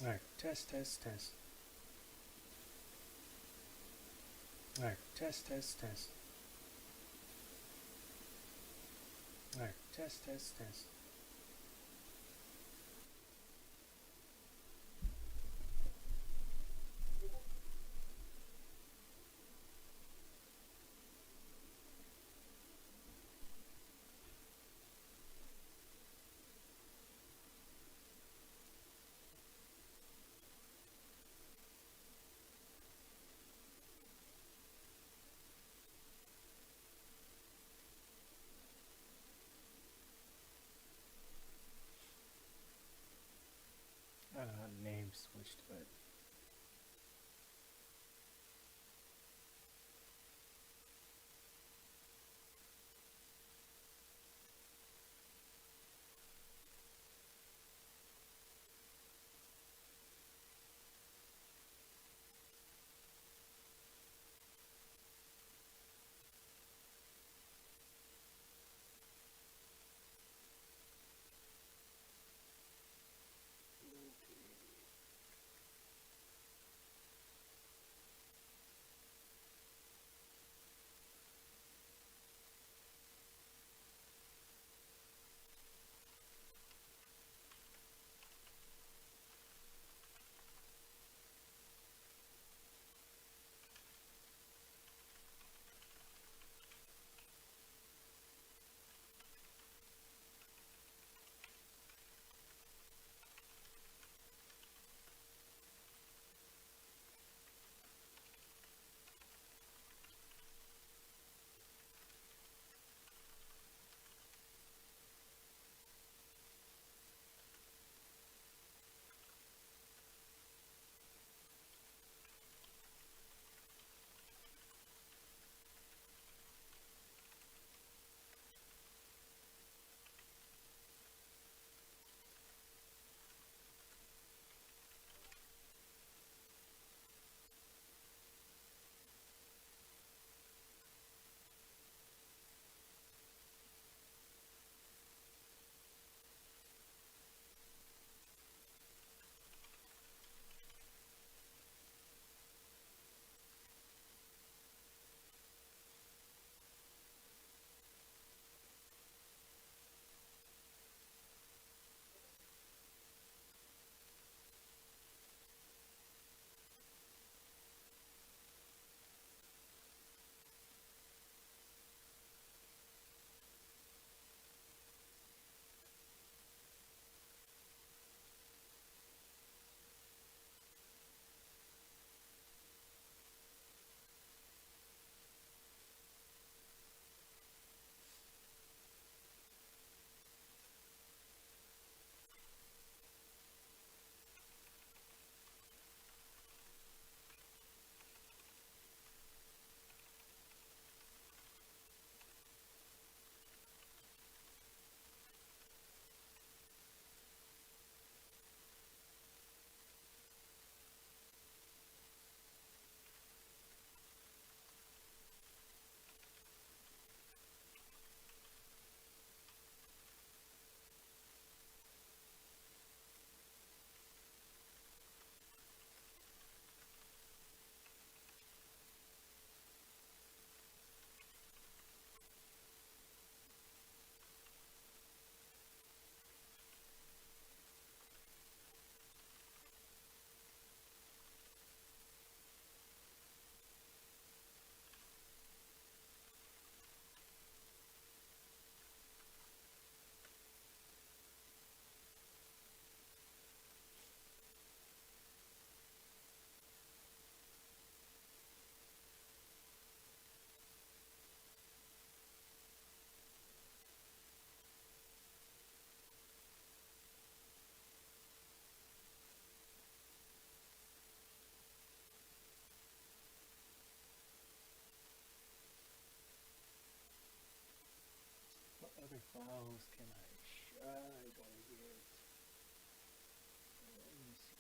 Alright, test, test, test. Alright, test, test, test. Alright, test, test, test. I don't know how name switched, but what other files can I try to get? Let me see.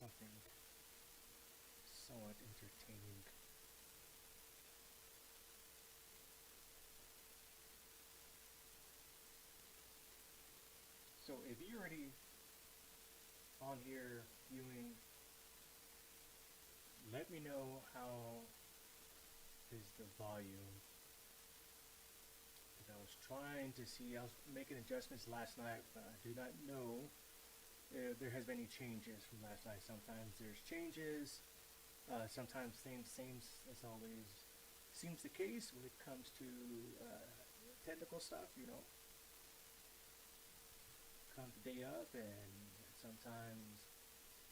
something somewhat entertaining. So if you're already on here viewing, let me know how is the volume. Because I was trying to see, I was making adjustments last night, but I do not know if there has been any changes from last night. Sometimes there's changes, sometimes same as always seems the case when it comes to technical stuff. Come the day up, and sometimes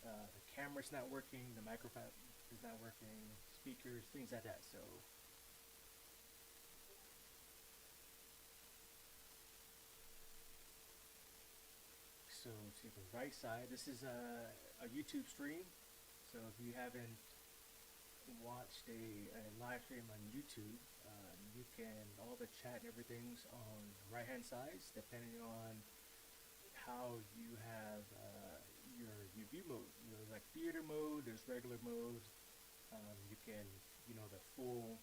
the camera's not working, the microphone is not working, speakers, things like that. So to the right side, this is a YouTube stream. So if you haven't watched a live stream on YouTube, you can, all the chat and everything's on the right hand side, depending on how you have your view mode. There's like theater mode, there's regular mode. You can, the full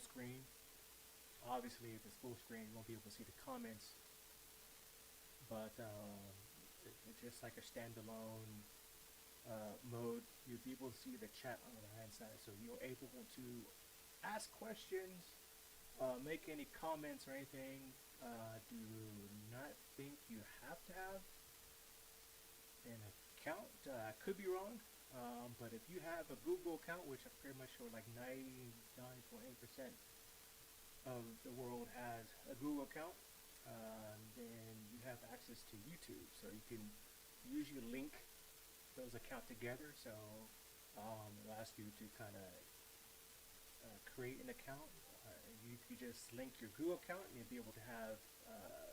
screen. Obviously, if it's full screen, you won't be able to see the comments, but it's just like a standalone mode. You'll be able to see the chat on the right hand side, so you're able to ask questions, make any comments or anything. Do not think you have to have an account. I could be wrong, but if you have a Google account, which I'm pretty much sure like 99.8% of the world has a Google account, then you have access to YouTube. So you can usually link those accounts together. So it'll ask you to kind of create an account. You just link your Google account and you'll be able to have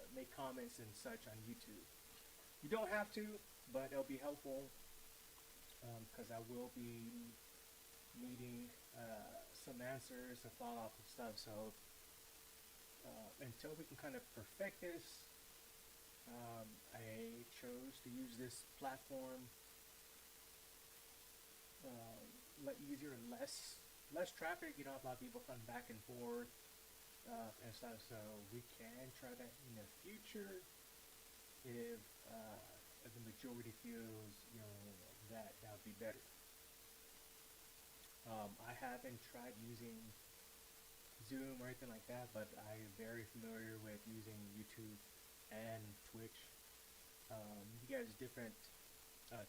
make comments and such on YouTube. You don't have to, but it'll be helpful because I will be needing some answers to follow up and stuff. So until we can kind of perfect this, I chose to use this platform easier and less traffic. You don't have a lot of people coming back and forth and stuff. So we can try that in the future if the majority feels that would be better. I haven't tried using Zoom or anything like that, but I'm very familiar with using YouTube and Twitch. You guys different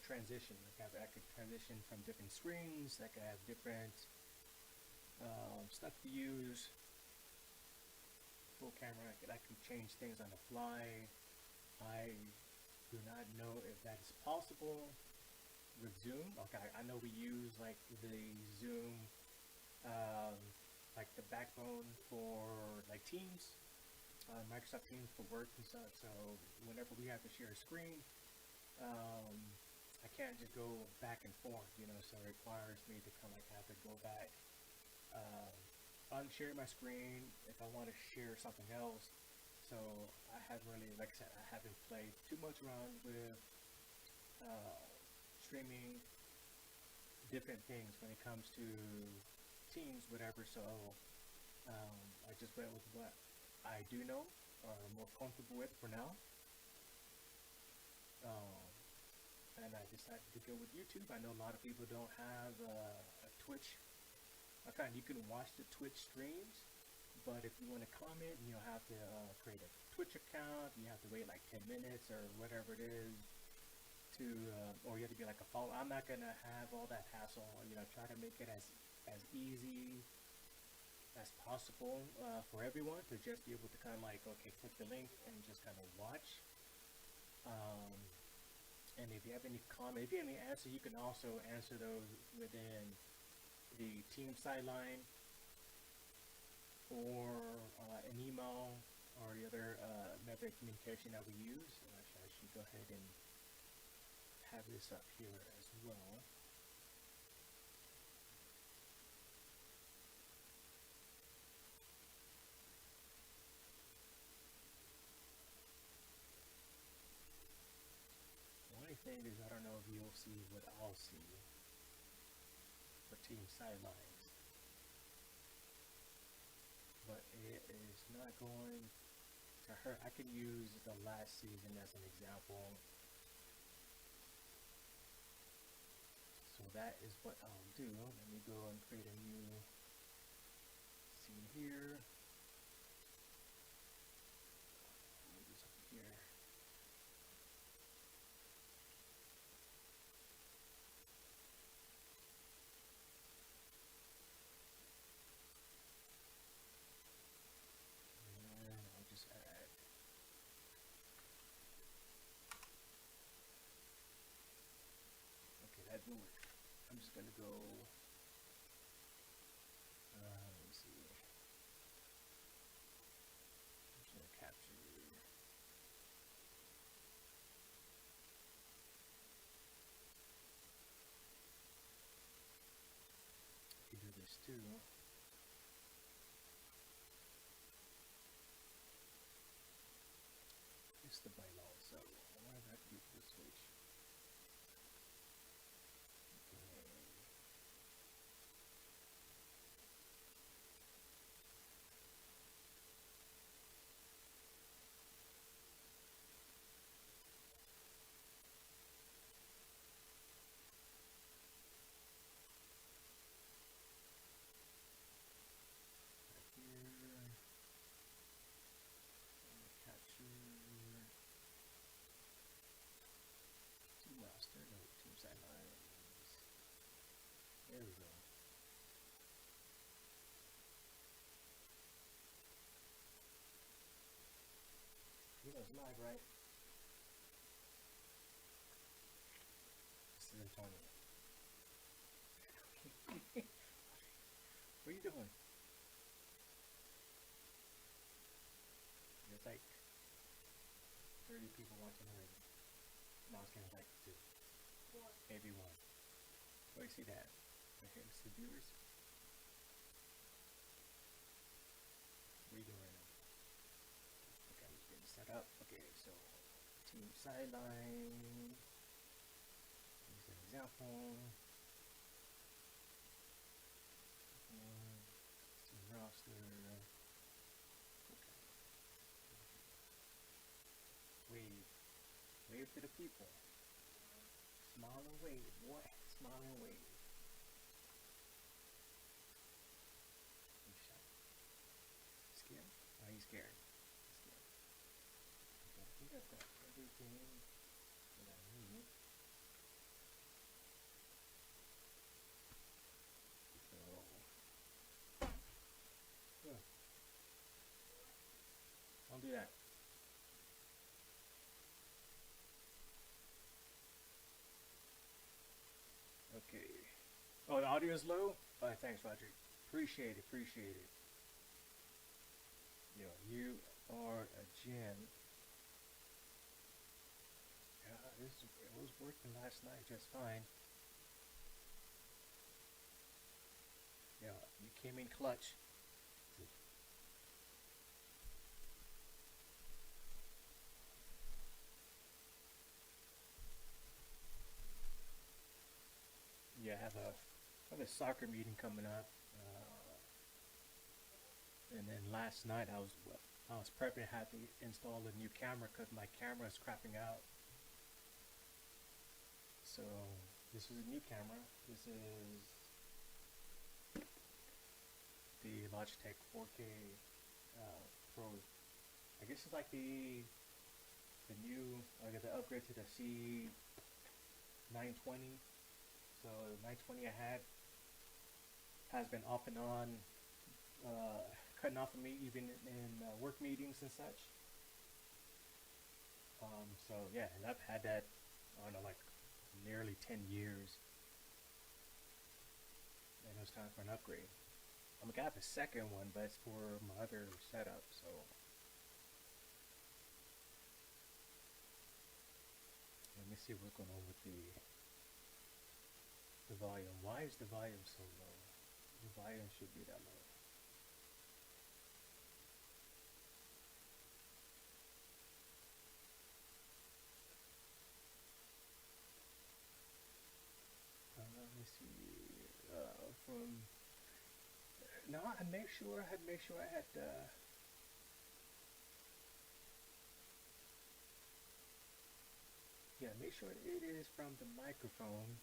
transition. Like I could transition from different screens. Like I have different stuff to use. Full camera. I can change things on the fly. I do not know if that is possible with Zoom. Okay, I know we use like the Zoom, like the backbone for like Teams, Microsoft Teams for work and stuff. So whenever we have to share a screen, I can't just go back and forth, so it requires me to kind of like have to go back, unshare my screen if I want to share something else. So I haven't really, like I said, I haven't played too much around with streaming different things when it comes to Teams, whatever. So I just went with what I do know or I'm more comfortable with for now. And I decided to go with YouTube. I know a lot of people don't have a Twitch account. You can watch the Twitch streams, but if you want to comment, you'll have to create a Twitch account. You have to wait like 10 minutes or whatever it is to, or you have to be like a follower. I'm not gonna have all that hassle. Try to make it as easy as possible for everyone to just be able to kind of like, okay, click the link and just kind of watch. And if you have any comment, if you have any answer, you can also answer those within the team sideline or an email or the other method of communication that we use. I should go ahead and have this up here as well. The only thing is, I don't know if you'll see what I'll see for team sidelines, but it is not going to hurt. I can use the last season as an example. So that is what I'll do. Let me go and create a new scene here. Move this over here. And I'll just add. Okay, that didn't work. I'm just gonna go. Let me see. I'm just gonna capture. I can do this too. It's the bylaw, so I wonder if I can do this switch. Okay. Here, capture team roster, no, team sidelines. There we go. You know it's live, right? This is Antonio. What are you doing? There's like 30 people watching already. No, it's kind of like two. What? Maybe one. Where do you see that? Right here, it's the viewers. What are you doing right now? Okay, I'm just getting set up. Okay, so team sideline. Here's an example. Team roster. Okay. Wave. Wave to the people. Smile and wave. What? Smile and wave. You shy? Scared? Why are you scared? Scared. Okay, I think I've got everything that I need. So, I'll do that. Okay. Oh, the audio is low? Alright, thanks, Roger. Appreciate it, appreciate it. Yo, you are a gem. Yeah, it was working last night just fine. Yeah, you came in clutch. Yeah, I have a soccer meeting coming up. And then last night I was prepping to have to install a new camera because my camera is crapping out. So this is a new camera. This is the Logitech 4K Pro. I guess it's like the new. I got the upgrade to the C920. So the 920 I had has been off and on, cutting off of me even in work meetings and such. So yeah, and I've had that, I don't know, like nearly 10 years, and it was time for an upgrade. I'm gonna have a second one, but it's for my other setup. So let me see what's going on with the volume. Why is the volume so low? The volume should be that low. No, I had yeah, make sure it is from the microphone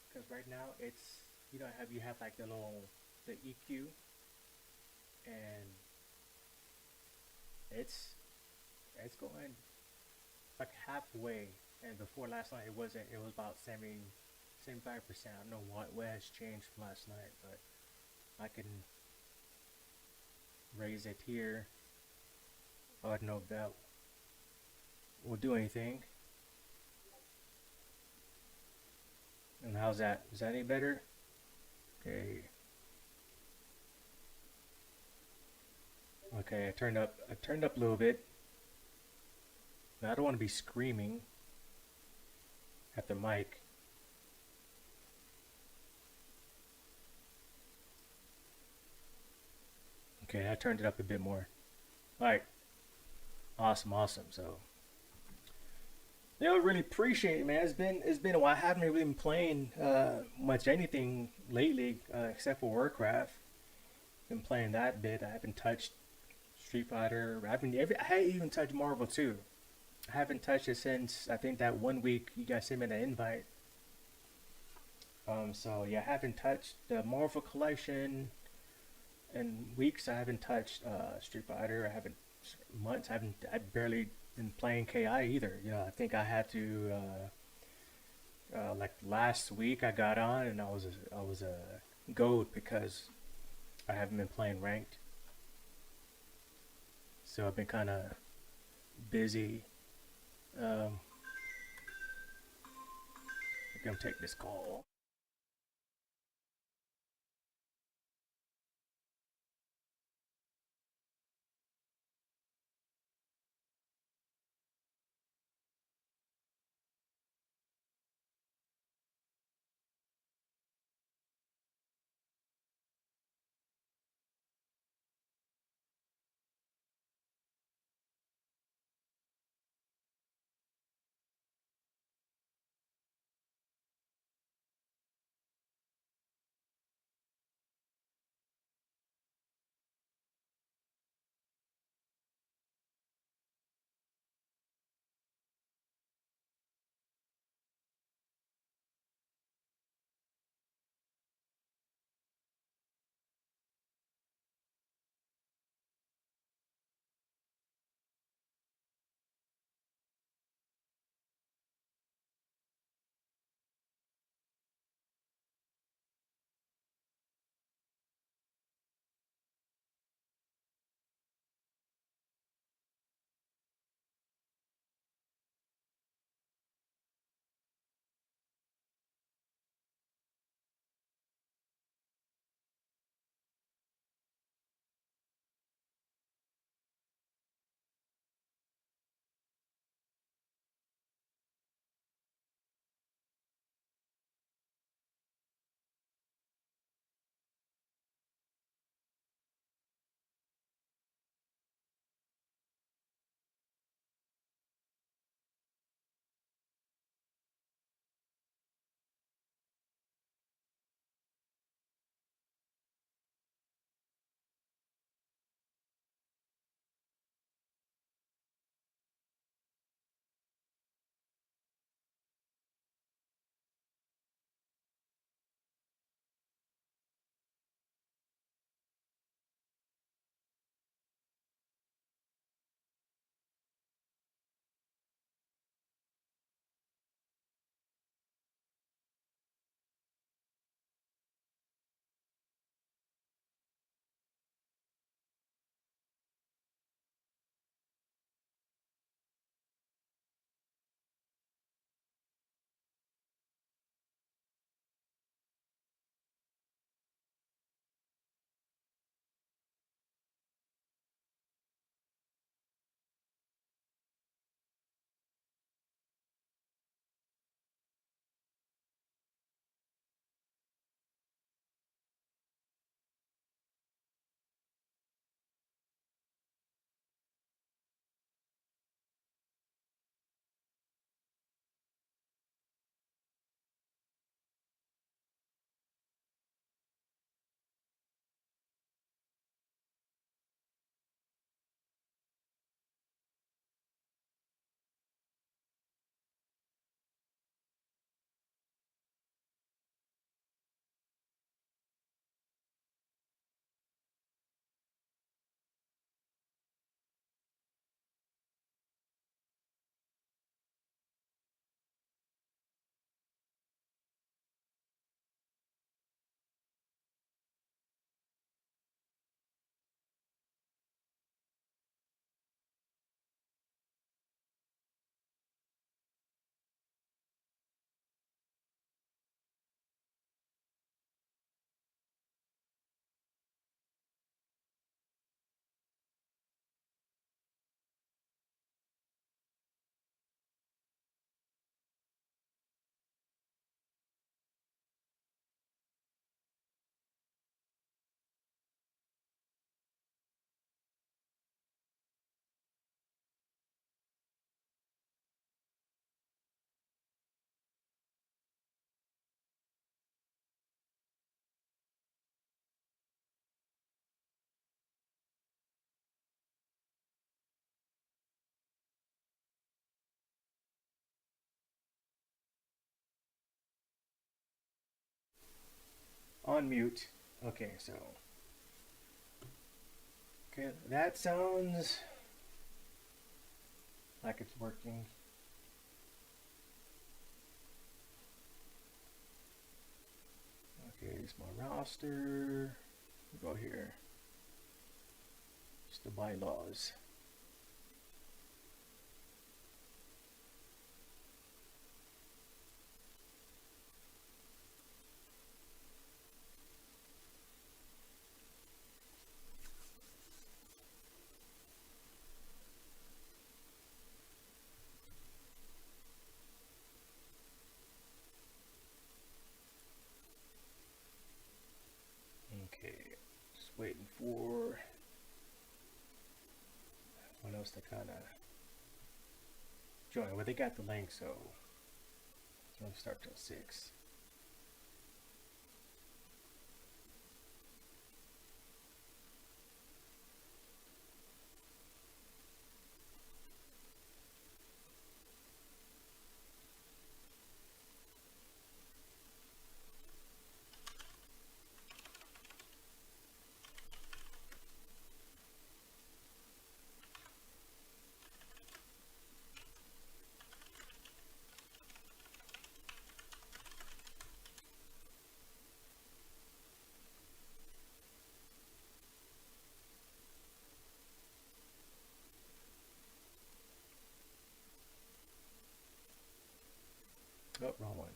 because right now it's have you have like the EQ and it's it's going like halfway and before last night it was about 75%. I don't know what has changed from last night, but I can raise it here. I don't know if that will do anything. And how's that? Is that any better? Okay. Okay, I turned up a little bit. I don't want to be screaming at the mic. Okay, I turned it up a bit more. All right, awesome, awesome. So, I really appreciate it, man. It's been a while. I haven't really been playing much anything lately except for Warcraft. Been playing that bit. I haven't touched Street Fighter. I haven't even touched Marvel too. I haven't touched it since I think that one week you guys sent me an invite. So yeah, I haven't touched the Marvel collection in weeks. I haven't touched Street Fighter. I haven't months. I barely been playing KI either. I think I had to like last week I got on and I was a goat because I haven't been playing ranked. So I've been kind of busy. I'm gonna take this call. on mute. Okay, so okay, that sounds like it's working. Okay, it's my roster. Go here. Just the bylaws. Okay, just waiting for what else to kind of join. Well, they got the link, so it's gonna start till 6. Oh, wrong one.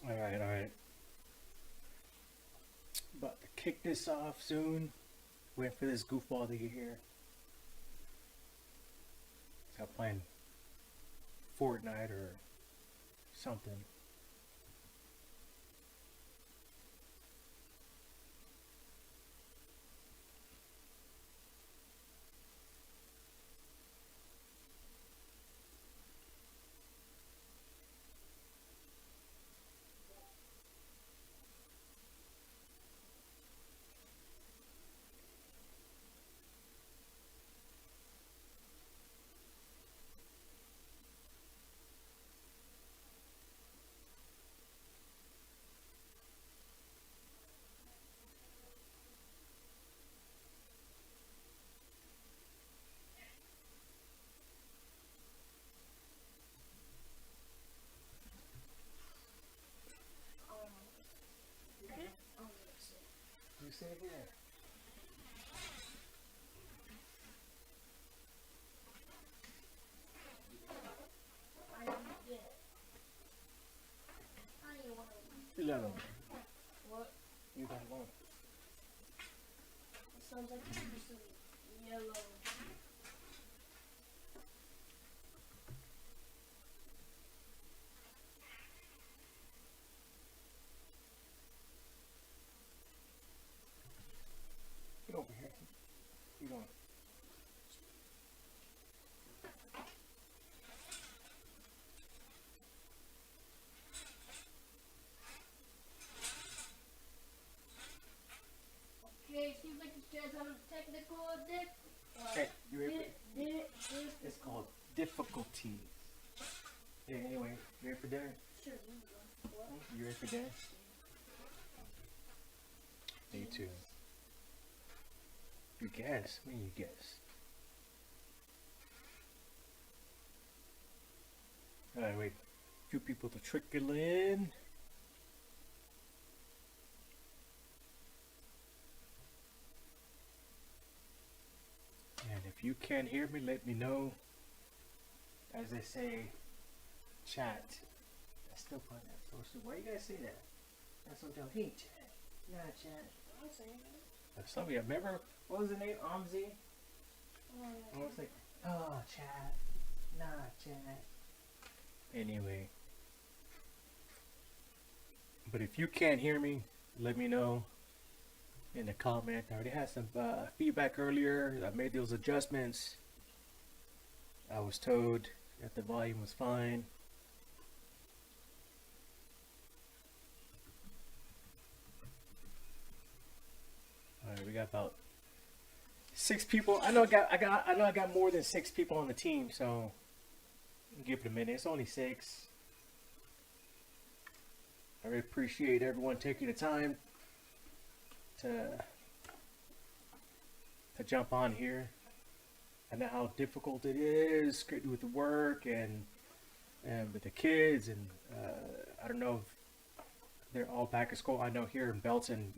All right, all right. About to kick this off soon. Waiting for this goofball to get here. So I'm playing Fortnite or something. You see it here? Ilano. What? You got one. It sounds like it's just a yellow. Get over here. You going? Okay, seems like this chance having a technical dick. Hey, you ready? It's called difficulties. Yeah, anyway, you ready for dinner? Sure. What? You ready for dinner? Me too. You guess. When you guess. Alright, wait. A few people to trickle in. And if you can't hear me, let me know. As they say, chat. I still find that so stupid. Why you guys say that? That's so dumb. Hey, chat. Nah, chat. I'm saying that. Some of you remember, what was the name? Omzi? I was like, oh, chat. Nah, chat. Anyway. But if you can't hear me, let me know in the comment. I already had some feedback earlier. I made those adjustments. I was told that the volume was fine. Alright, we got about 6 people. I know I got more than 6 people on the team, so give it a minute. It's only 6. I really appreciate everyone taking the time to jump on here. I know how difficult it is with the work and with the kids, and I don't know if they're all back at school. I know here in Belton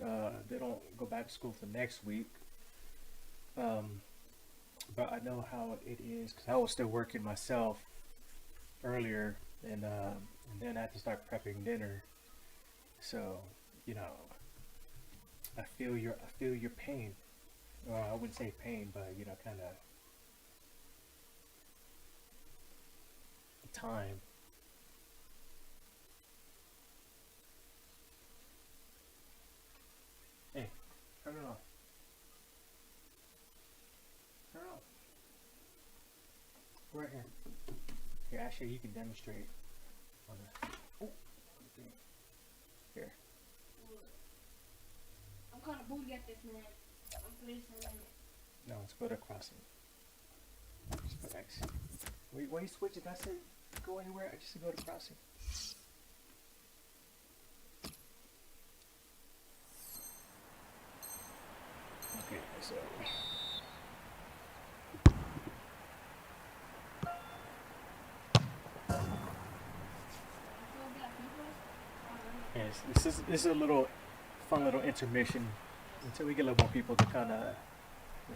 they don't go back to school till next week. But I know how it is because I was still working myself earlier, and then I had to start prepping dinner. So, you know, I feel your pain. Well, I wouldn't say pain, but you know, kind of time. Hey, turn it off. Turn it off. Right here. Here, actually, you can demonstrate on the. Oh, here. I'm kind of booty at this, man. I'm putting some in it. No, let's go to crossing. Just put X. Wait, why you switch it? I said go anywhere. I just go to crossing. Okay, so. Yes, this is a little fun little intermission until we get a little more people to kind of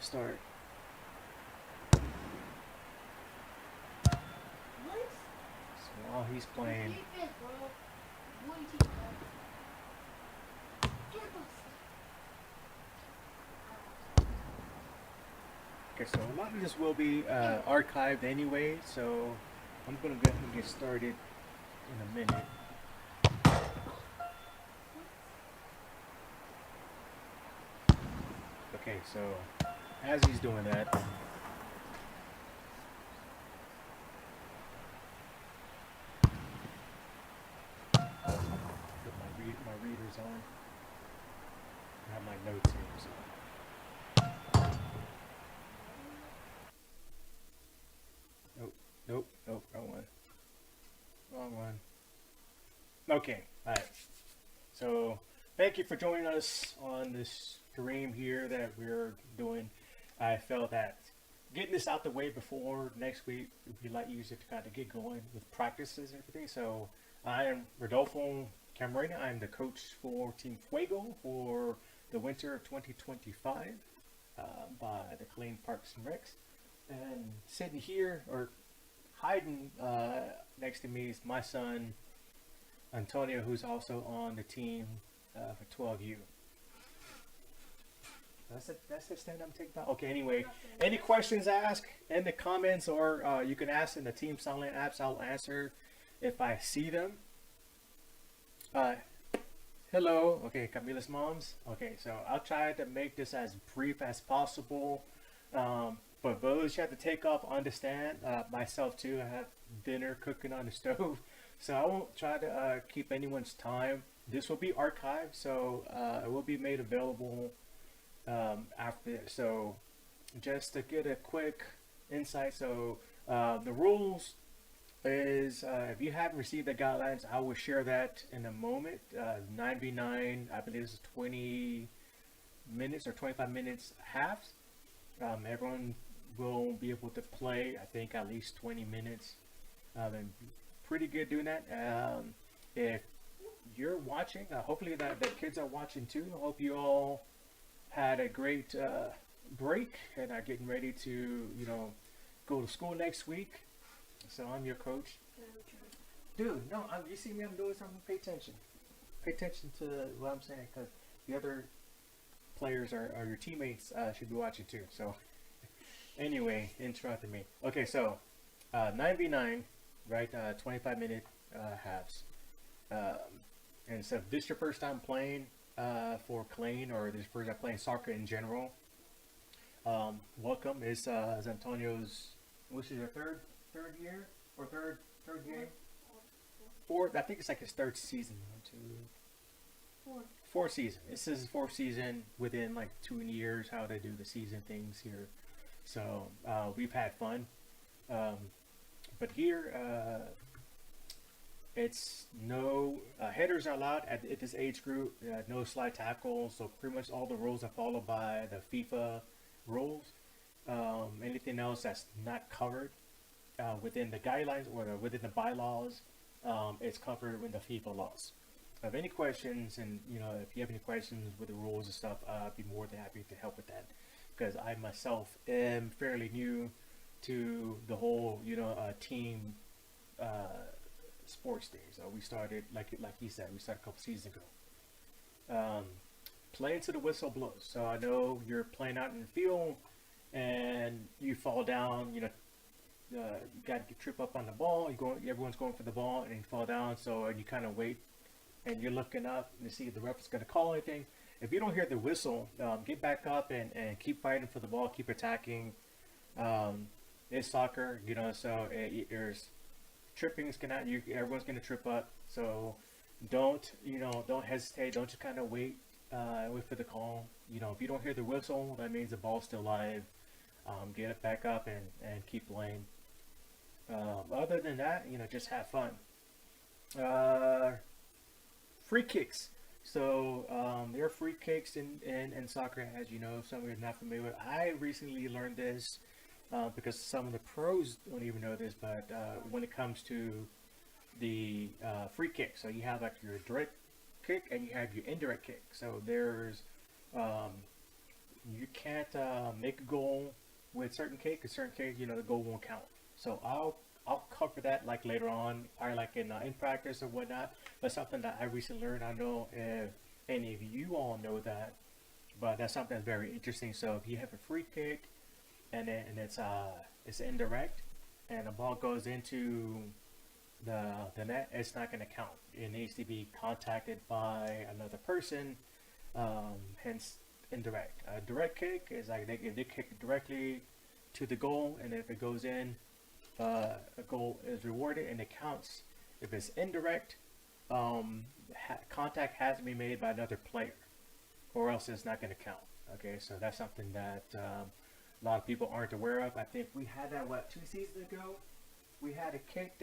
start. What? So while he's playing, Defense, bro. Booty team, bro. Okay, so a lot of this will be archived anyway, so I'm gonna go ahead and get started in a minute. Okay, so as he's doing that, put my readers on. I have my notes here, so. Nope, nope, nope, wrong one. Wrong one. Okay, alright. So, thank you for joining us on this dream here that we're doing. I felt that getting this out the way before next week would be a lot easier to kind of get going with practices and everything. So, I am Rodolfo Camarena. I'm the coach for Team Fuego for the winter of 2025 by the Clean Parks and Recs. And sitting here, or hiding next to me, is my son Antonio, who's also on the team for 12U. That's the stand I'm taking. Okay. Anyway, any questions ask in the comments, or you can ask in the Team Silent apps. I'll answer if I see them. Hello. Okay, Camila's moms. Okay, so I'll try to make this as brief as possible. But those you have to take off, understand. Myself too. I have dinner cooking on the stove, so I won't try to keep anyone's time. This will be archived, so it will be made available after. So just to get a quick insight, so the rules is if you haven't received the guidelines, I will share that in a moment. 9v9, I believe it's 20 minutes or 25 minutes halves. Everyone will be able to play, I think, at least 20 minutes. And pretty good doing that. If you're watching, hopefully the kids are watching too. I hope you all had a great break and are getting ready to, go to school next week. So I'm your coach. Dude, no, you see me, I'm doing something. Pay attention. Pay attention to what I'm saying, because the other players are your teammates should be watching too. So anyway, interrupting me. Okay, so 9v9, right? 25-minute halves. And so if this is your first time playing for Klein, or this is your first time playing soccer in general, welcome. It's Antonio's, which is your third year or third game? Fourth. I think it's like his third season. Fourth season. This is his fourth season within like 2 years. How they do the season things here. So we've had fun. But here, it's no headers are allowed at this age group. No slide tackles. So pretty much all the rules are followed by the FIFA rules. Anything else that's not covered within the guidelines or within the bylaws, it's covered in the FIFA laws. If you have any questions, and if you have any questions with the rules and stuff, I'd be more than happy to help with that, because I myself am fairly new to the whole team sports thing. So we started like he said, we started a couple seasons ago. Playing to the whistle blows. So I know you're playing out in the field and you fall down. You got to trip up on the ball. Everyone's going for the ball, and you fall down. So you kind of wait, and you're looking up to see if the ref is going to call anything. If you don't hear the whistle, get back up and keep fighting for the ball. Keep attacking. It's soccer, so there's tripping is gonna. Everyone's gonna trip up. So don't hesitate. Don't just kind of wait for the call. If you don't hear the whistle, that means the ball's still live. Get it back up and keep playing. Other than that, just have fun. Free kicks. So there are free kicks in soccer, as you know. Some of you are not familiar with. I recently learned this because some of the pros don't even know this. But when it comes to the free kick, so you have like your direct kick and you have your indirect kick. So there's you can't make a goal with certain kick. A certain kick, the goal won't count. So I'll cover that like later on, probably like in practice or whatnot. That's something that I recently learned. I know if any of you all know that, but that's something that's very interesting. So if you have a free kick, and it's indirect, and the ball goes into the net, it's not going to count. It needs to be contacted by another person, hence indirect. A direct kick is like they kick directly to the goal, and if it goes in, a goal is rewarded and it counts. If it's indirect, contact has to be made by another player, or else it's not going to count. Okay, so that's something that a lot of people aren't aware of. I think we had that 2 seasons ago. We had a kick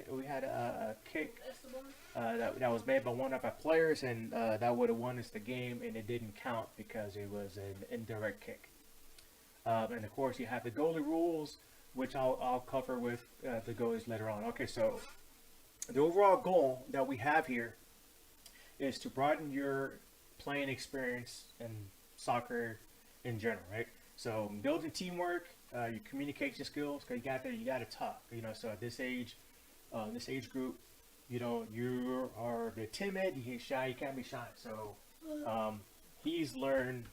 that was made by one of our players, and that would have won us the game, and it didn't count because it was an indirect kick. And of course, you have the goalie rules, which I'll cover with the goalies later on. Okay, so the overall goal that we have here is to broaden your playing experience in soccer in general, right? So building teamwork, your communication skills, because you got to talk. So at this age group, you are the timid, you get shy, you can't be shy. So he's learned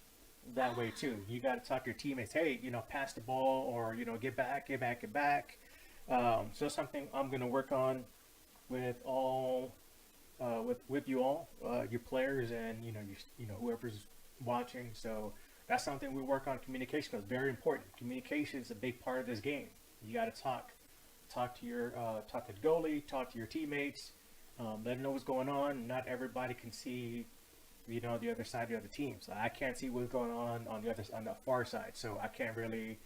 that way too. You got to talk to your teammates. Hey, pass the ball, or get back. So something I'm gonna work on with all with you all, your players, and whoever's watching. So that's something we work on. Communication is very important. Communication is a big part of this game. You got to talk to your talk to the goalie, talk to your teammates, let them know what's going on. Not everybody can see the other side of the other team. So I can't see what's going on the far side. So I can't really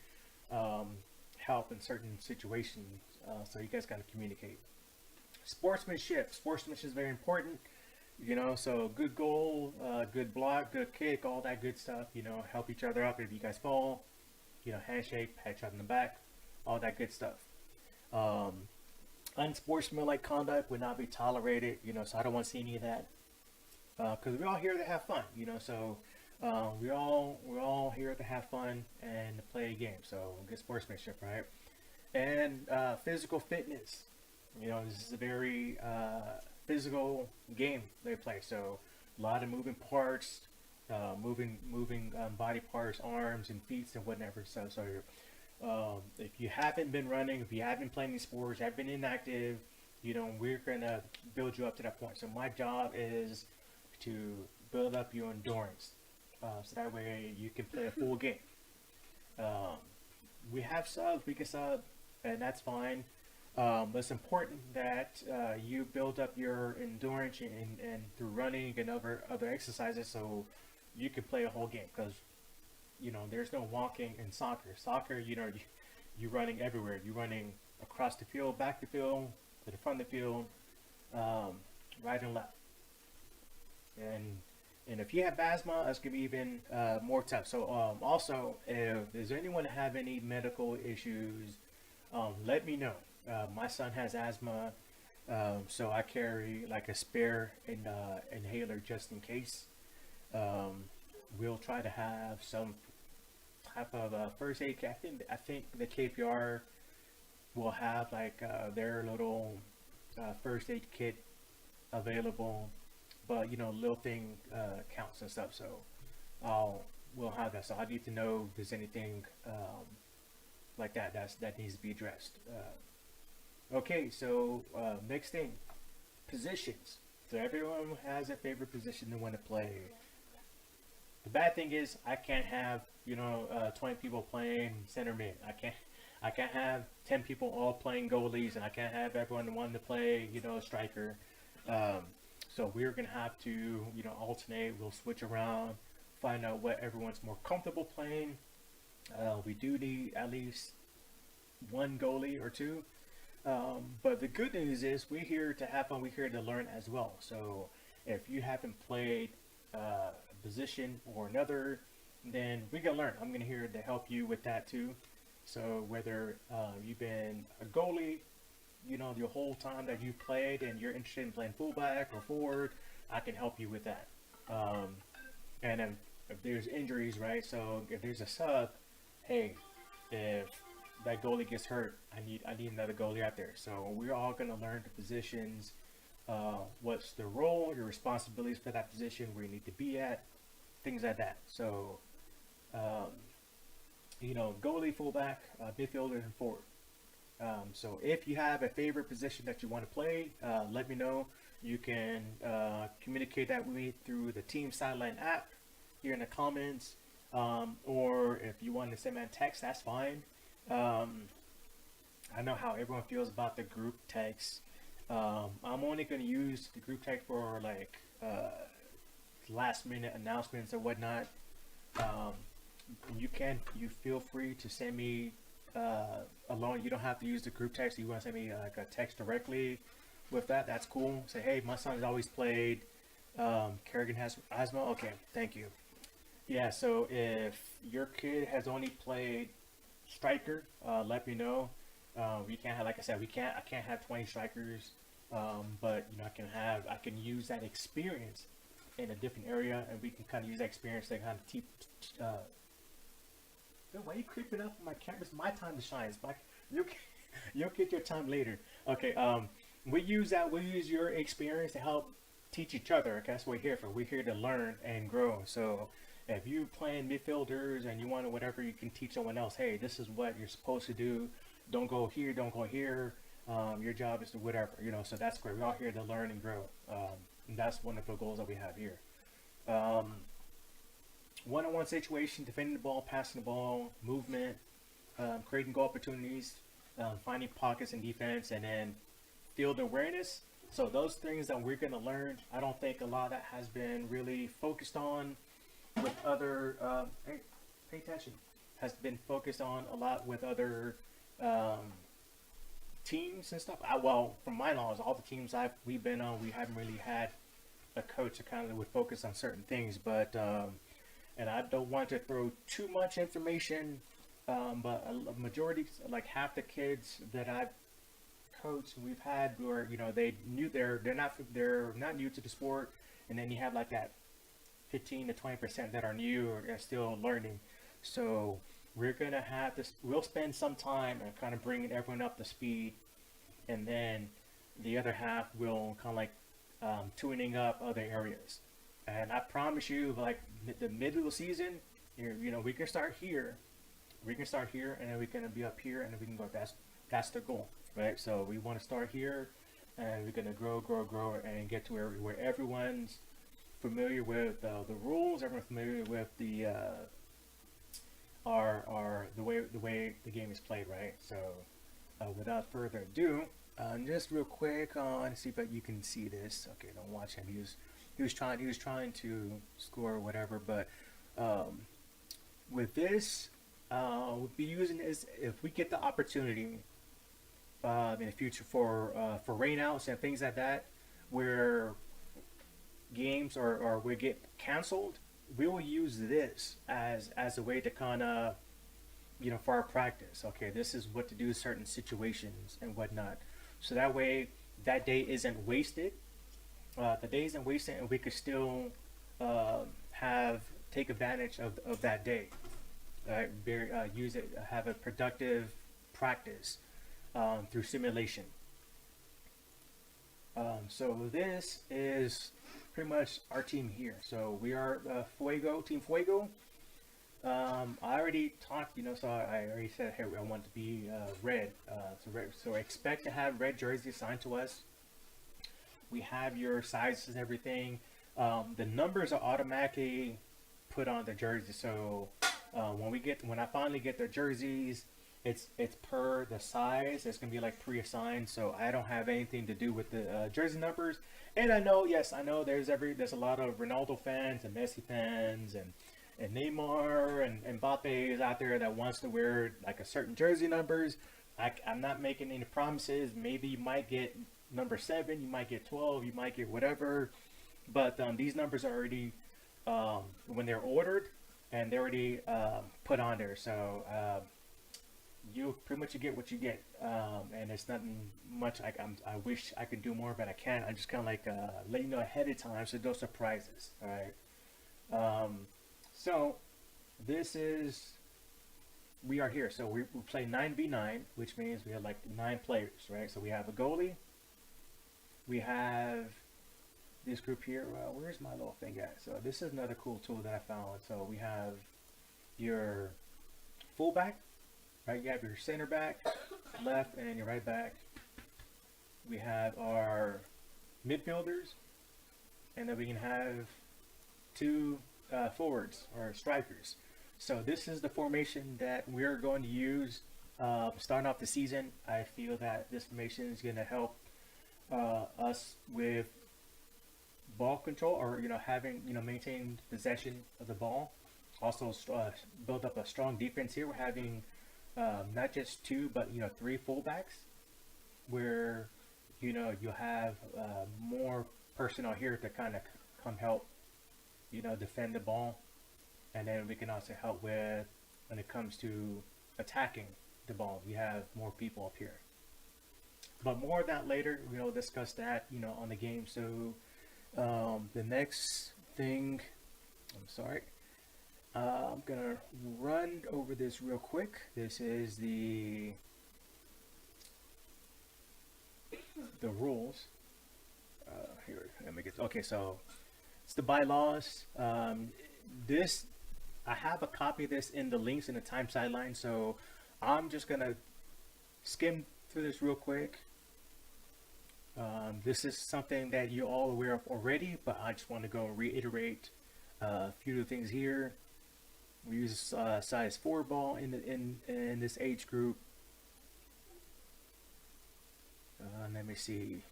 help in certain situations. So you guys got to communicate. Sportsmanship is very important. So good goal, good block, good kick, all that good stuff. Help each other up if you guys fall. Handshake, pat each other in the back, all that good stuff. Unsportsmanlike conduct would not be tolerated. So I don't want to see any of that. Because we're all here to have fun. So we're all here to have fun and to play a game. So good sportsmanship, right? And physical fitness. This is a very physical game they play. So a lot of moving parts, moving body parts, arms and feet and whatever. So if you haven't been running, if you haven't been playing these sports, have been inactive, we're gonna build you up to that point. So my job is to build up your endurance, so that way you can play a full game. We have subs, we can sub, and that's fine. But it's important that you build up your endurance and through running and other exercises, so you can play a whole game. Because there's no walking in soccer. Soccer, you're running everywhere. You're running across the field, back the field, to the front of the field, right and left. And if you have asthma, it's gonna be even more tough. So also, if there's anyone that have any medical issues, let me know. My son has asthma, so I carry like a spare inhaler just in case. We'll try to have some type of first aid kit. I think the KPR will have like their little first aid kit available, but little thing counts and stuff. So we'll have that. So I need to know if there's anything like that needs to be addressed. Okay, so next thing, positions. So everyone has a favorite position they want to play. The bad thing is I can't have 20 people playing center mid. I can't have 10 people all playing goalies, and I can't have everyone wanting to play striker. So we're gonna have to alternate. We'll switch around, find out what everyone's more comfortable playing. We do need at least one goalie or two. But the good news is we're here to have fun. We're here to learn as well. So if you haven't played a position or another, then we can learn. I'm here to help you with that too. So whether you've been a goalie, your whole time that you played, and you're interested in playing fullback or forward, I can help you with that. And if there's injuries, right? So if there's a sub, hey, if that goalie gets hurt, I need another goalie out there. So we're all gonna learn the positions, what's the role, your responsibilities for that position, where you need to be at, things like that. So goalie, fullback, midfielder, and forward. So if you have a favorite position that you want to play, let me know. You can communicate that with me through the Team Sideline app here in the comments, or if you want to send me a text, that's fine. Um, I know how everyone feels about the group text. I'm only going to use the group text for like last minute announcements or whatnot. Um, you feel free to send me alone. You don't have to use the group text. You want to send me like a text directly with that, that's cool. Say, hey, my son has always played. Kerrigan has asthma. Okay, thank you. Yeah, so if your kid has only played striker, let me know. We can't have, like I said, I can't have 20 strikers, but I can use that experience in a different area, and we can kind of use that experience to kind of teach. Why are you creeping up on my camera? It's my time to shine. You, you'll get your time later. Okay. We use that. We use your experience to help teach each other. Okay, that's what we're here for. We're here to learn and grow. So if you playing midfielders and you want to whatever, you can teach someone else. Hey, this is what you're supposed to do. Don't go here. Don't go here. Your job is to whatever. So that's great. We're all here to learn and grow. And that's one of the goals that we have here. One-on-one situation, defending the ball, passing the ball, movement, creating goal opportunities, finding pockets in defense, and then field awareness. So those things that we're going to learn, I don't think a lot of that has been really focused on with other, pay attention, has been focused on a lot with other teams and stuff. Well, from my knowledge, all the teams we've been on, we haven't really had a coach that kind of would focus on certain things, but and I don't want to throw too much information, but a majority, like half the kids that I've coached we've had, where they're not new to the sport, and then you have like that 15 to 20% that are new or are still learning. So we're gonna have this. We'll spend some time and kind of bringing everyone up to speed, and then the other half will kind of like tuning up other areas. And I promise you, like the middle of the season, we can start here. We can start here, and then we can be up here, and then we can go. That's the goal, right? So we want to start here, and we're gonna grow, and get to where everyone's familiar with the rules. Everyone's familiar with the the way the game is played, right? So without further ado, just real quick on see if you can see this. Okay, don't watch him. He was trying to score or whatever, but with this, we'll be using this if we get the opportunity in the future for rainouts and things like that, where games or we get canceled. We will use this as a way to kind of for our practice. Okay, this is what to do in certain situations and whatnot. So that way, that day isn't wasted. The day isn't wasted, and we could still take advantage of that day. Use it, have a productive practice through simulation. So this is pretty much our team here. So we are Fuego, Team Fuego. I already talked, so I already said, hey, I want to be red. So expect to have red jerseys assigned to us. We have your sizes and everything. The numbers are automatically put on the jersey. So when I finally get the jerseys, it's per the size. It's gonna be like pre-assigned. So I don't have anything to do with the jersey numbers. And I know there's a lot of Ronaldo fans and Messi fans and Neymar and Mbappe out there that wants to wear like a certain jersey numbers. I'm not making any promises. Maybe you might get number 7, you might get 12, you might get whatever. But these numbers are already when they're ordered, and they're already put on there. So you pretty much get what you get, and it's nothing much. I wish I could do more, but I can't. I just kind of like let you know ahead of time, so no surprises. All right. So this is we are here. So we play 9v9, which means we have like 9 players, right? So we have a goalie. We have this group here. Well, where's my little thing at? So this is another cool tool that I found. So we have your fullback, right? You have your center back, left, and your right back. We have our midfielders, and then we can have two forwards or strikers. So this is the formation that we're going to use starting off the season. I feel that this formation is going to help us with ball control, or having maintain possession of the ball. Also build up a strong defense here. We're having not just two, but three fullbacks, where you'll have more personnel here to kind of come help defend the ball, and then we can also help with when it comes to attacking the ball. We have more people up here, but more of that later. We'll discuss that on the game. So the next thing, I'm gonna run over this real quick. This is the rules. Here, let me get. Okay, so it's the bylaws. This, I have a copy of this in the links in the time sideline, so I'm just gonna skim through this real quick. This is something that you're all aware of already, but I just want to go reiterate a few of the things here. We use size 4 ball in this age group. Let me see.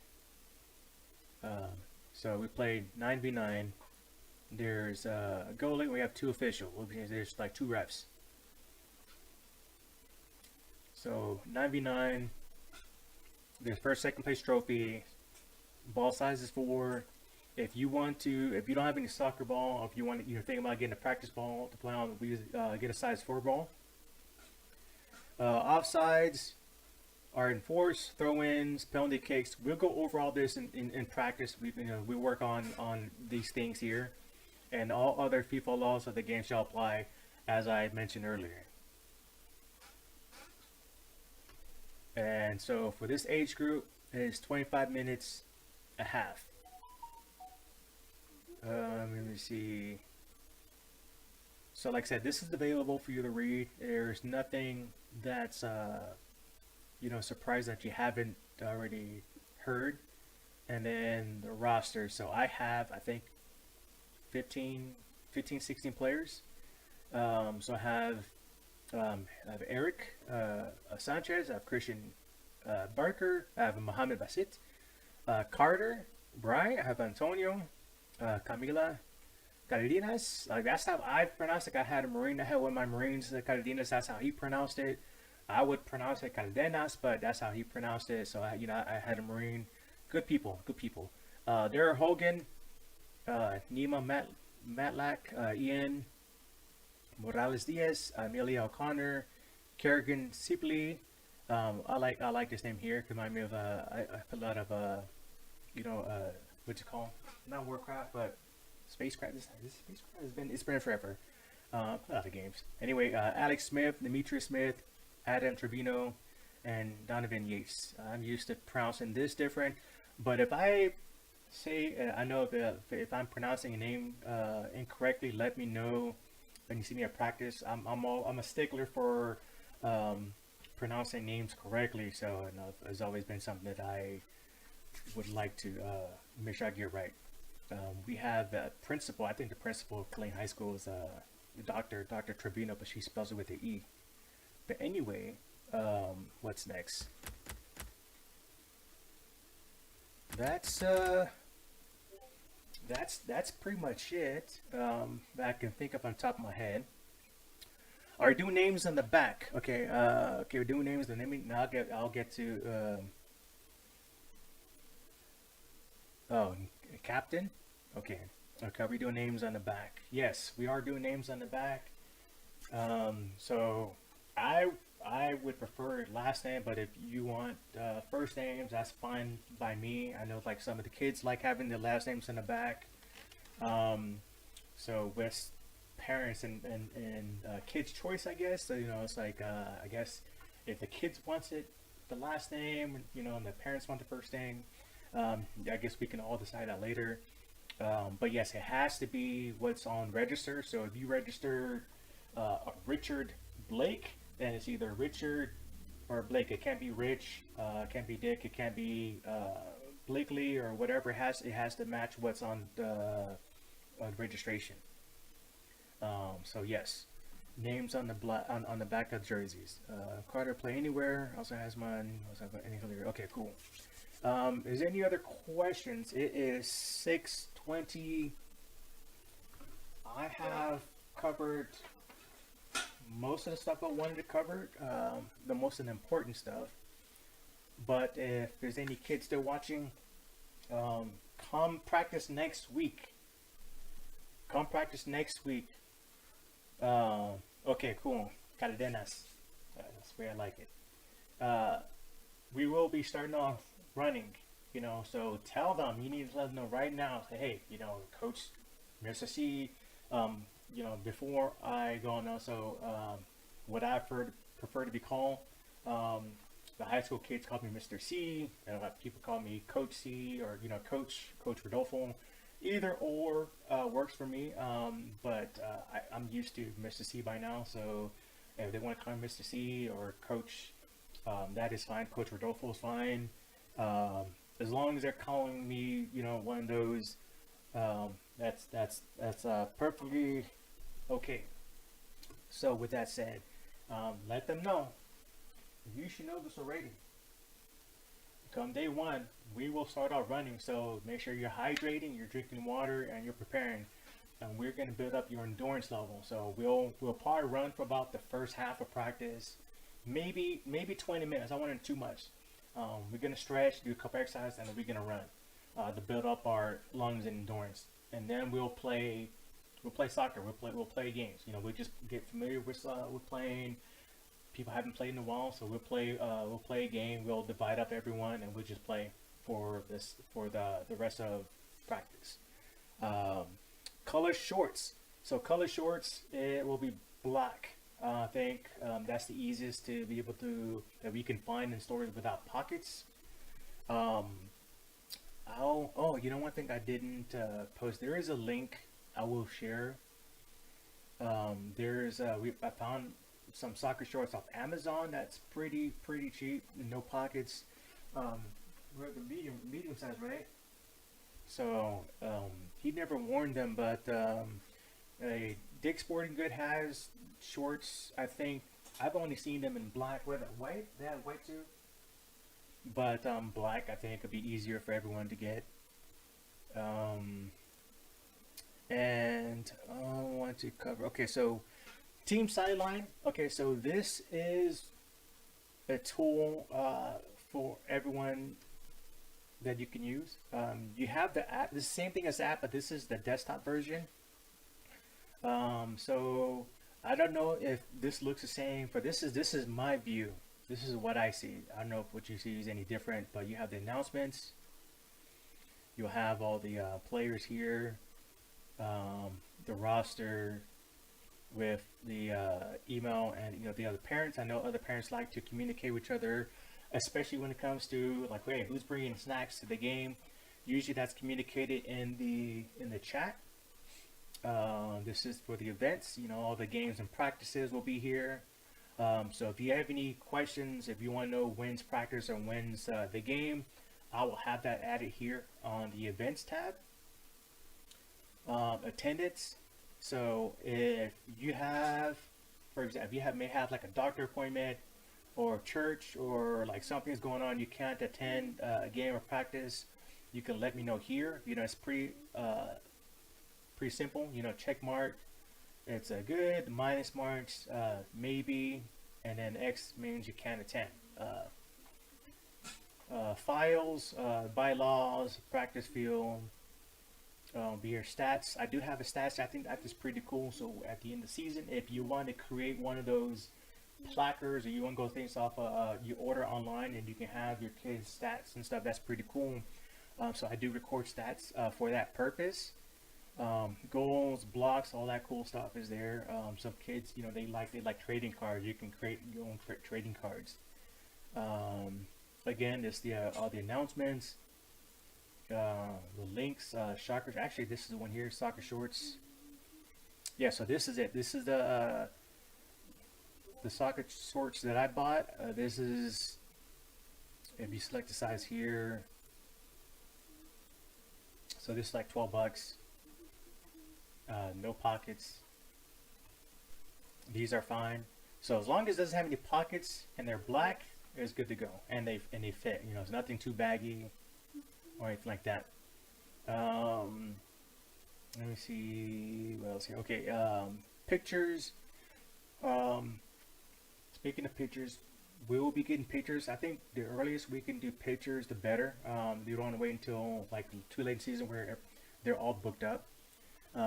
So we played 9v9. There's a goalie. We have 2 official. There's like 2 refs. So 9v9. There's first, second place trophy. Ball size is 4. If you don't have any soccer ball, or if you're thinking about getting a practice ball to play on, we get a size 4 ball. Offsides are enforced, throw-ins, penalty kicks. We'll go over all this in practice. We work on these things here, and all other FIFA laws of the game shall apply, as I mentioned earlier. And so for this age group, it's 25 minutes a half. Let me see. So like I said, this is available for you to read. There's nothing that's surprised that you haven't already heard. And then the roster. So I think 15, 16 players. So I have Eric Sanchez, I have Christian Barker, I have Mohamed Basit, Carter, Bry, I have Antonio, Camila Cardenas. That's how I pronounce it. I had a Marine. I had one of my Marines, Cardenas. That's how he pronounced it. I would pronounce it Cardenas, but that's how he pronounced it. So I had a Marine. Good people. Darrell Hogan, Nima Matlack, Ian Morales Diaz, Amelia O'Connor, Kerrigan Sibley. I like this name here. It reminds me of I put a lot of what's it called? Not Warcraft, but Spacecraft. This Spacecraft it's been forever. A lot of games. Anyway, Alex Smith, Demetri Smith, Adam Trevino, and Donovan Yates. I'm used to pronouncing this different, but if I say I know if I'm pronouncing a name incorrectly, let me know when you see me at practice. I'm a stickler for pronouncing names correctly, so it's always been something that I would like to make sure I get right. We have the principal. I think the principal of Plain High School is Dr. Trevino, but she spells it with an E. But anyway, what's next? That's pretty much it that I can think of on top of my head. Are doing names on the back? Okay, we're doing names. Then now I'll get to captain. Okay, we're doing names on the back. Yes, we are doing names on the back. So I would prefer last name, but if you want first names, that's fine by me. I know like some of the kids like having the last names in the back. So with parents and kids' choice, I guess. So it's like I guess if the kids wants it the last name, and the parents want the first name, I guess we can all decide that later. But yes, it has to be what's on register. So if you register Richard Blake, then it's either Richard or Blake. It can't be Rich, it can't be Dick, it can't be Blakely or whatever. It has to match what's on the registration. So yes, names on the on the back of jerseys. Carter play anywhere. Also has mine. Also have any other. Okay, cool. Is there any other questions? It is 6:20. I have covered most of the stuff I wanted to cover. The most important stuff. But if there's any kids still watching, um, come practice next week. Come practice next week. Uh, okay, cool. Cadenas. That's the way I like it. Uh, we will be starting off running, so tell them, you need to let them know right now. Say, hey, Coach Mr. C, before I go on also, what I prefer to be called, the high school kids call me Mr. C, people call me Coach C, or, Coach Rodolfo. Either or works for me, but I'm used to Mr. C by now, so if they want to call me Mr. C or Coach, that is fine. Coach Rodolfo is fine. As long as they're calling me, one of those, that's perfectly okay. So with that said, let them know. You should know this already. Come day one, we will start out running. So make sure you're hydrating, you're drinking water, and you're preparing. And we're going to build up your endurance level. So we'll probably run for about the first half of practice, maybe 20 minutes. I want too much. We're going to stretch, do a couple exercises, and then we're going to run to build up our lungs and endurance. And then we'll play soccer. We'll play games. We'll just get familiar with playing. People haven't played in a while, so we'll play a game. We'll divide up everyone, and we'll just play for the rest of practice. Color shorts. So color shorts, it will be black. I think that's the easiest to be able to that we can find in stores without pockets. One thing I didn't post. There is a link I will share. I found some soccer shorts off Amazon that's pretty cheap, no pockets. We're the medium size, right? So he never worn them, but Dick Sporting Good has shorts. I think I've only seen them in black. What, white? They have white too, but black I think would be easier for everyone to get. And I want to cover. Okay, so team sideline. Okay, so this is a tool for everyone that you can use. You have the app, the same thing as the app, but this is the desktop version. So I don't know if this looks the same, but this is my view. This is what I see. I don't know if what you see is any different, but you have the announcements. You'll have all the players here, the roster with the email, and the other parents. I know other parents like to communicate with each other, especially when it comes to like, hey, who's bringing snacks to the game. Usually that's communicated in the chat. This is for the events. All the games and practices will be here. So if you have any questions, if you want to know when's practice or when's the game, I will have that added here on the events tab. Attendance. So if you have, for example, if you may have like a doctor appointment or church, or like something's going on, you can't attend a game or practice, you can let me know here. It's pretty simple. Check mark. It's a good, minus marks, maybe, and then X means you can't attend. Files, bylaws, practice field, be your stats. I do have a stats. I think that is pretty cool. So at the end of the season, if you want to create one of those placards, or you want to go things off, you order online and you can have your kids' stats and stuff. That's pretty cool. So I do record stats for that purpose. Goals, blocks, all that cool stuff is there. Some kids, they like trading cards. You can create your own trading cards. Again, there's all the announcements, the links, soccer. Actually, this is the one here, soccer shorts. Yeah, so this is it. This is the the soccer shorts that I bought. This is, if you select the size here, so this is like 12 bucks. No pockets. These are fine. So as long as it doesn't have any pockets and they're black, it's good to go. And they fit. You know, it's nothing too baggy or anything like that. Let me see what else here. Okay, pictures. Speaking of pictures, we will be getting pictures. I think the earliest we can do pictures, the better. You don't want to wait until like too late in season where they're all booked up,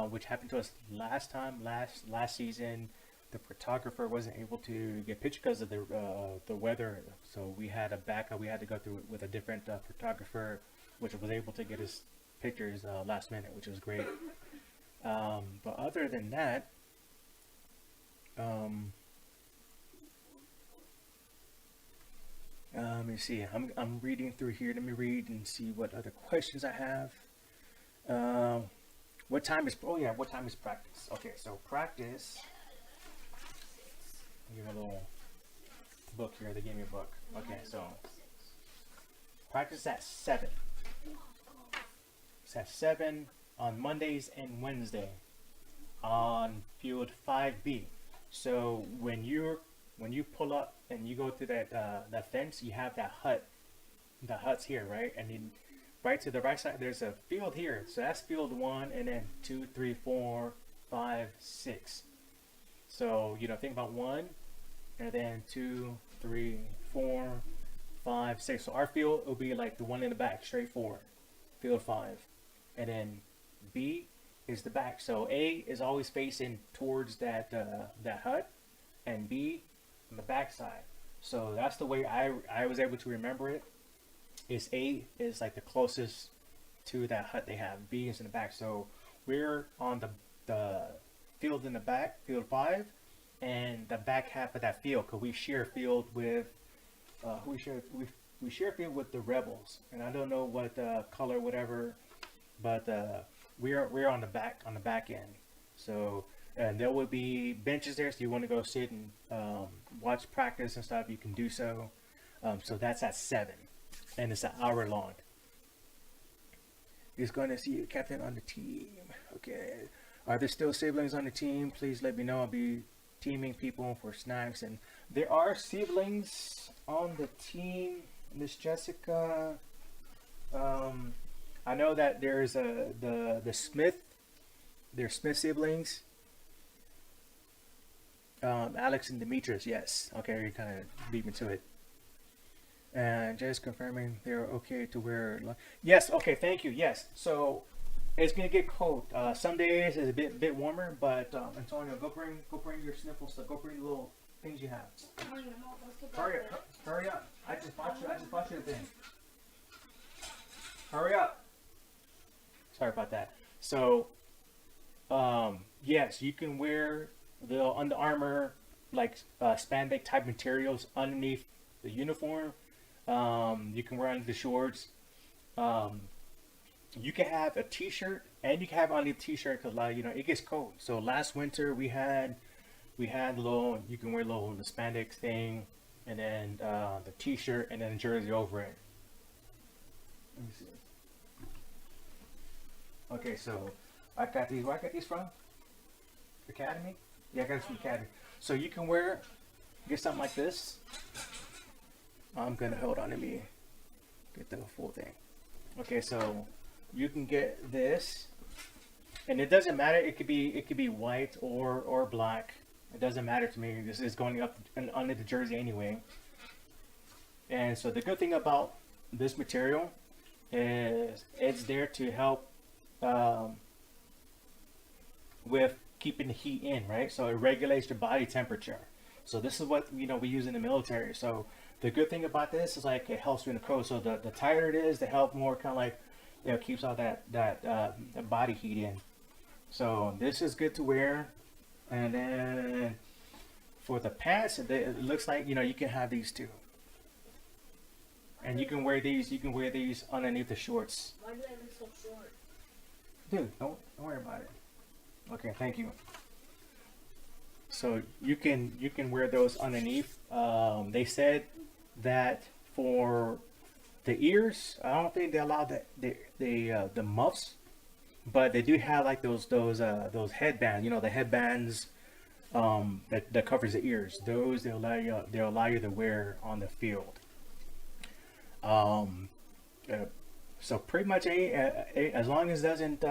which happened to us last time. Last season, the photographer wasn't able to get pictures because of the weather. So we had a backup. We had to go through it with a different photographer, which was able to get us pictures last minute, which was great. But other than that, let me see. I'm reading through here. Let me read and see what other questions I have. What time is? Oh yeah, what time is practice? Okay, so practice. I'll give you a little book here. They gave me a book. Okay, so practice at 7. It's at 7 on Mondays and Wednesday on field 5B. So when you pull up and you go through that fence, you have that hut. The hut's here, right? And then right to the right side, there's a field here. So that's field 1, and then 2, 3, 4, 5, 6. So think about 1, and then 2, 3, 4, 5, 6. So our field will be like the one in the back, straight forward, field 5, and then B is the back. So A is always facing towards that hut, and B on the back side. So that's the way I was able to remember it. Is A is like the closest to that hut they have. B is in the back. So we're on the field in the back, field 5, and the back half of that field, because we share field with we share field with the Rebels, and I don't know what color, whatever, but we're on the back end. So and there will be benches there, so you want to go sit and watch practice and stuff, you can do so. So that's at 7, and it's an hour long. He's going to see a captain on the team. Okay, are there still siblings on the team? Please let me know. I'll be teaming people for snacks. And there are siblings on the team, Miss Jessica. I know that there's the Smith. They're Smith siblings. Alex and Demetrius, yes. Okay, you kind of beat me to it. And just confirming they're okay to wear. Yes, okay, thank you. Yes, so it's gonna get cold. Some days it's a bit warmer, but Antonio, go bring your sniffle stuff. Go bring the little things you have. Hurry up! I just bought you a thing. Hurry up! Sorry about that. So, yes, you can wear the Under Armour like spandex type materials underneath the uniform. You can wear under the shorts. You can have a t-shirt, and you can have underneath t-shirt because it gets cold. So last winter we had little, you can wear the spandex thing, and then the t-shirt, and then a jersey over it. Let me see. Okay, so I got these. Where I got these from? Academy? Yeah, I got this from Academy. So you can get something like this. I'm gonna hold on to me. Get the full thing. Okay, so you can get this, and it doesn't matter. It could be white or black. It doesn't matter to me. This is going up and under the jersey anyway. And so the good thing about this material is it's there to help with keeping the heat in, right? So it regulates your body temperature. So this is what we use in the military. So the good thing about this is like it helps you in the cold. So the tighter it is, the help more kind of like keeps all that body heat in. So this is good to wear. And then for the pants, it looks like you can have these too. And you can wear these. You can wear these underneath the shorts. Why do they look so short? Dude, don't worry about it. Okay, thank you. So you can wear those underneath. They said that for the ears, I don't think they allow the muffs, but they do have like those headbands. You know, the headbands that covers the ears. Those they'll allow you to wear on the field. Um, uh, so pretty much as long as it doesn't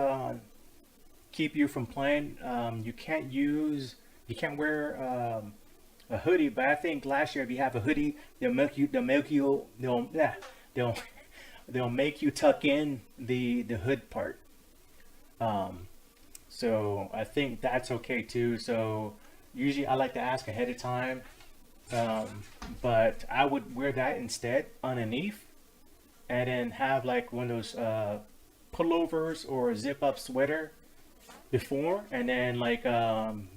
keep you from playing, you can't wear a hoodie. But I think last year if you have a hoodie, they'll they'll make you tuck in the hood part. Um, so I think that's okay too. So usually I like to ask ahead of time, um, but I would wear that instead underneath, and then have like one of those pullovers or a zip up sweater before, and then like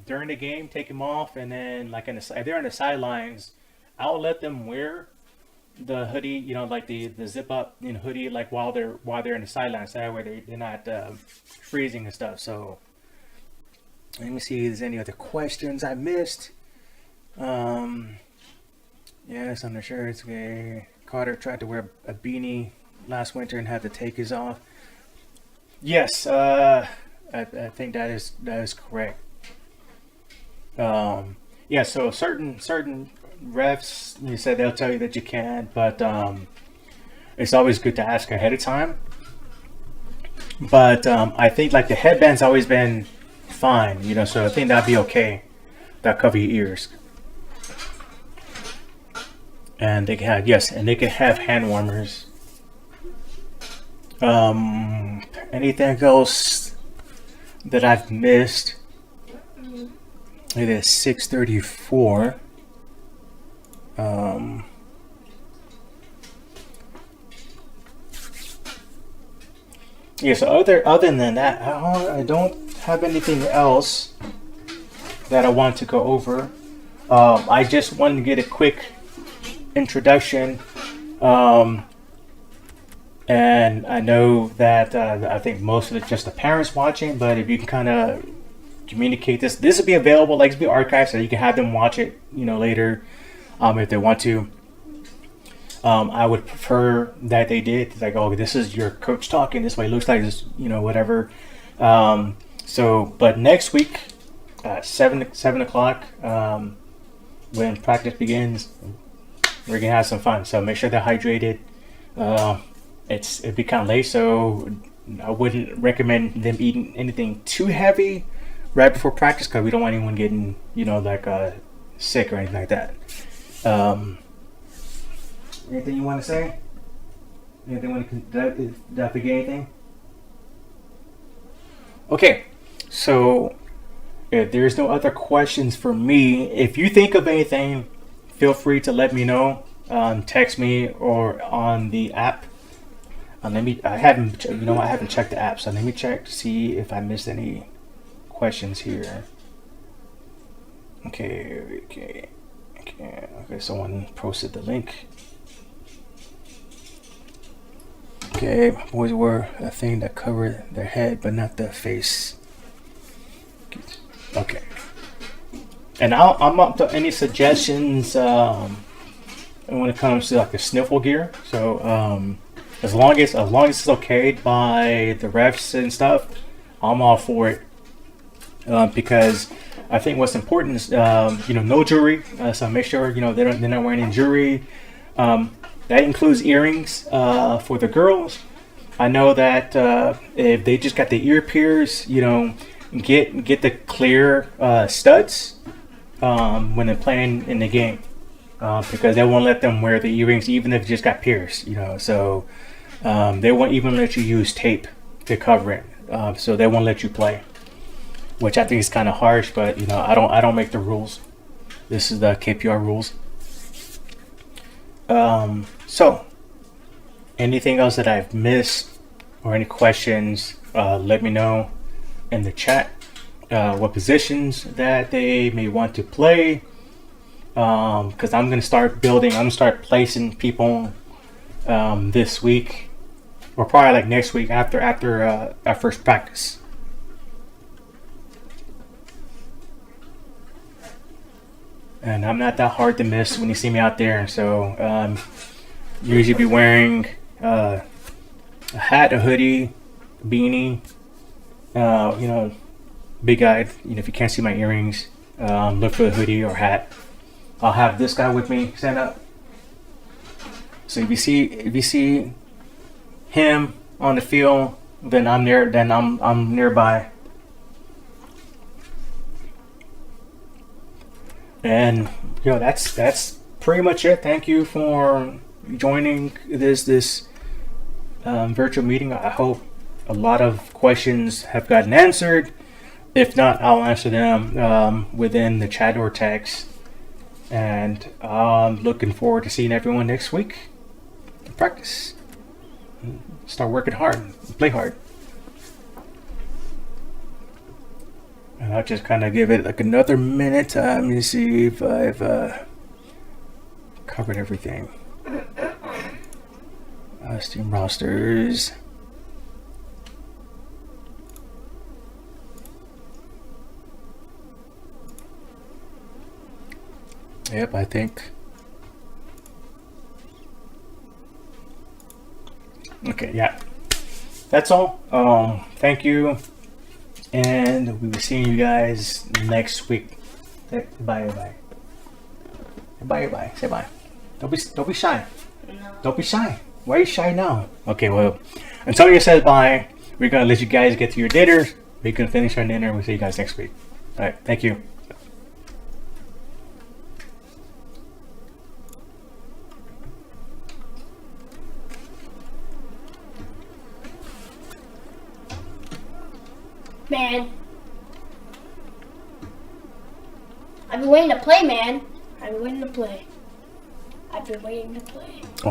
during the game take them off, and then like if they're on the sidelines, I'll let them wear the hoodie, like the zip up hoodie, like while they're in the sidelines. That way they're not freezing and stuff. So let me see if there's any other questions I missed. Um, yes, on the shirts. Okay. Carter tried to wear a beanie last winter and had to take his off. Yes, I think that is correct. Yeah, so certain refs, you said they'll tell you that you can, but it's always good to ask ahead of time. But I think like the headband's always been fine, so I think that'd be okay. That cover your ears, and they can have hand warmers. Anything else that I've missed? It is 6:34. Um, yeah. So other than that, I don't have anything else that I want to go over. I just wanted to get a quick introduction. Um, and I know that I think most of it's just the parents watching, but if you can kind of communicate this will be available, like, it's be archived, so you can have them watch it, later, if they want to. I would prefer that they did, like, oh, this is your coach talking, this way it looks like this, whatever. But next week, 7 o'clock, when practice begins, we're gonna have some fun. So make sure they're hydrated. It'd be kind of late, so I wouldn't recommend them eating anything too heavy right before practice, because we don't want anyone getting, sick or anything like that. Um, Anything you want to say? Did I forget anything? Okay, so if there's no other questions for me, if you think of anything, feel free to let me know. Text me or on the app. I haven't checked the app, so let me check to see if I missed any questions here. Okay. Someone posted the link. Okay, my boys wear a thing that covered their head but not their face. Okay. And I'm up to any suggestions when it comes to like the sniffle gear. So as long as it's okayed by the refs and stuff, I'm all for it. Because I think what's important is no jewelry. So make sure they're not wearing any jewelry. That includes earrings for the girls. I know that if they just got the ear pierced, get the clear studs when they're playing in the game, because they won't let them wear the earrings even if it just got pierced. So they won't even let you use tape to cover it. So they won't let you play, which I think is kind of harsh. But I don't make the rules. This is the KPR rules. So anything else that I've missed or any questions, let me know in the chat. What positions that they may want to play, because I'm gonna start placing people this week, or probably like next week after our first practice. and I'm not that hard to miss when you see me out there. So usually be wearing a hat, a hoodie, a beanie. You know, big eyed. You know, if you can't see my earrings, look for the hoodie or hat. I'll have this guy with me. Stand up. So if you see him on the field, then I'm near. Then I'm nearby. And you know that's pretty much it. Thank you for joining this virtual meeting. I hope a lot of questions have gotten answered. If not, I'll answer them within the chat or text. And I'm looking forward to seeing everyone next week. Practice. Start working hard. Play hard. And I'll just kind of give it like another minute. Let me see if I've covered everything. Steam rosters. Yep, I think. Okay, yeah. That's all. Thank you. And we will see you guys next week. Bye bye. Bye bye. Say bye. Don't be shy. No. Don't be shy. Why are you shy now? Okay, well, until you said bye, we're gonna let you guys get to your dinner. We can finish our dinner. We'll see you guys next week. All right. Thank you. Man. I've been waiting to play, man. I've been waiting to play.